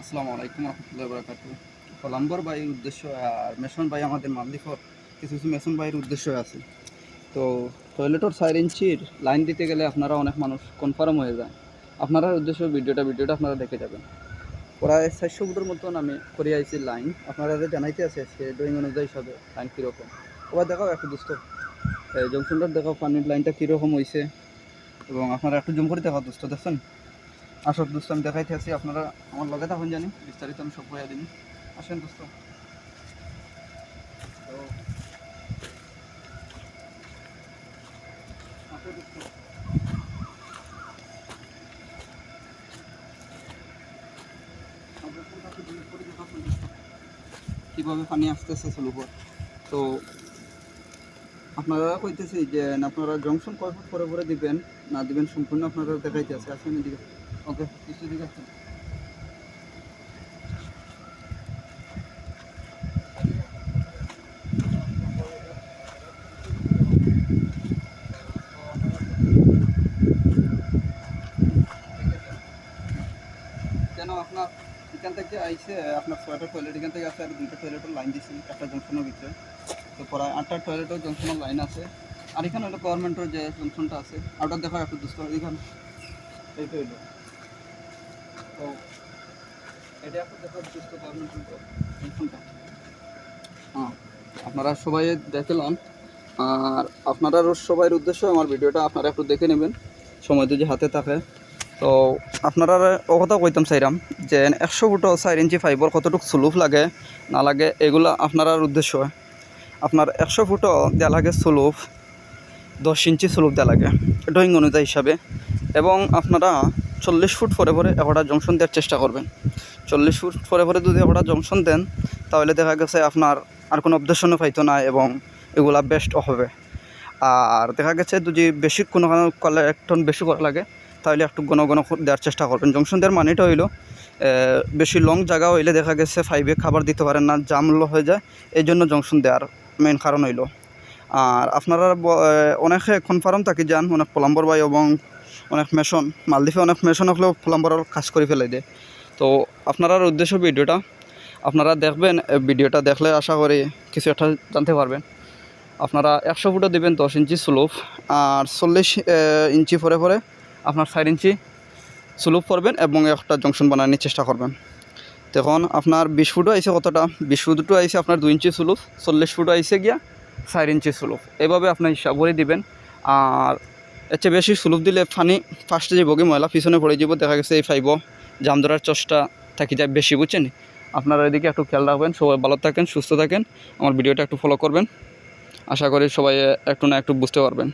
আসসালামু আলাইকুম রহমতুল্লাহ বরকাত। প্লাম্বার ভাইয়ের উদ্দেশ্য আর মেশন ভাই আমাদের মালিকর কিছু কিছু মেশন ভাইয়ের উদ্দেশ্য আছে। তো টয়লেটের 4 ইঞ্চির লাইন দিতে গেলে আপনারা অনেক মানুষ কনফার্ম হয়ে যায়। আপনারা উদ্দেশ্য ভিডিওটা আপনারা দেখে যাবেন। প্রায় 400 ফুটের মতন আমি করে আইছি লাইন, আপনারা জানাইতে আছে সে ড্রয়িং অনুযায়ী হিসাবে লাইন কীরকম। ওবার দেখাও একটু দুস্থ জংশনটার দেখাও পানির লাইনটা কীরকম হয়েছে, এবং আপনারা একটু জুম করে দেখাও দুস্থ দেখছেন। আসল দোস্ত আমি দেখাইতে আছি, আপনারা আমার লগে থাকুন, জানি বিস্তারিত আমি সব বইয়া দিন। আসেন দোস্ত। তো কীভাবে পানি আসতেছে স্লোপর। তো আপনারা কইতেছি যে আপনারা জংশন কয় ফুট পরে পরে দিবেন না দিবেন সম্পূর্ণ আপনারা দেখাইতে আছে। আসেন এদিকে, ওকে কিছু দিকে আসেন। কেন আপনার এখান থেকে আইসে আপনার 6টা টয়লেট এখান থেকে আছে, আর 2টা টয়লেটের লাইন দিচ্ছি একটা জংশনের ভিতরে। তো প্রায় 8টা টয়লেটের জংশনের লাইন আছে। আর এখানে হলো গভর্নমেন্টের যে জংশনটা আছে, ওটা দেখা একটু দুস্থ এখানে এইটা হইলো। তো এটা একটু দেখা দুস্থ গভর্নমেন্টের জংশনটা। হ্যাঁ, আপনারা সবাই দেখলাম। আর আপনারাও সবাইয়ের উদ্দেশ্য আমার ভিডিওটা আপনারা একটু দেখে নেবেন সময় যদি হাতে থাকে। তো আপনারা ও কথা কইতাম চাইরাম যে 100 ফুট 4 ইঞ্চি ফাইবর কতটুকু স্লুপ লাগে না লাগে এগুলো আপনার উদ্দেশ্য। আপনার 100 ফুটও দেওয়া লাগে স্লুপ, 10 ইঞ্চি স্লুপ দেওয়া লাগে ড্রয়িং অনুযায়ী হিসাবে। এবং আপনারা 40 ফুট পরে পরে একটা জংশন দেওয়ার চেষ্টা করবেন। 40 ফুট পরে পরে যদি একটা জংশন দেন তাহলে দেখা গেছে আপনার আর কোনো অবজেকশনও পাইতো না, এবং এগুলা বেস্ট হবে। আর দেখা গেছে যদি বেশি কোনো কালেকশন বেশি করা লাগে তাহলে একটু ঘন ঘন দেওয়ার চেষ্টা করবেন। জংশন দেওয়ার মানেটা হইলো বেশি লং জায়গা হইলে দেখা গেছে ফাইভে খাবার দিতে পারেন না, জাম হয়ে যায়। এই জন্য জংশন দেওয়ার মেইন কারণ হইলো। আর আপনারা অনেকে কনফার্ম থাকি যান, অনেক প্লাম্বার ভাই এবং অনেক মেশন মালদ্বীপে অনেক মেশন হলেও প্লাম্বারের কাজ করে ফেলাই দেয়। তো আপনার উদ্দেশ্য ভিডিওটা আপনারা দেখবেন, ভিডিওটা দেখলে আশা করি কিছু একটা জানতে পারবেন। আপনারা 100 ফুটও দেবেন 10 ইঞ্চি স্লোপ, আর 40 ইঞ্চি পরে পরে আপনার 4 ইঞ্চি স্লোপ করবেন এবং একটা জংশন বানানোর চেষ্টা করবেন। তখন আপনার 20 ফুটও আইসে কতটা, 20 ফুটও আইসে আপনার 2 ইঞ্চি স্লোপ, 40 ফুটও আইসে গিয়া 4 ইঞ্চি স্লোপ, এভাবে আপনার হিসাব করে দিবেন। আর এর চেয়ে বেশি স্লোপ দিলে পানি ফার্স্টে যে বগি ময়লা পিছনে পড়ে যাব, দেখা গেছে এই ফাইভ জাম ধরার চেষ্টা থাকি যায় বেশি, বুঝছেন। আপনারা এদিকে একটু খেয়াল রাখবেন। সবাই ভালো থাকেন, সুস্থ থাকেন, আমার ভিডিওটা একটু ফলো করবেন। আশা করি সবাই একটু না একটু বুঝতে পারবেন।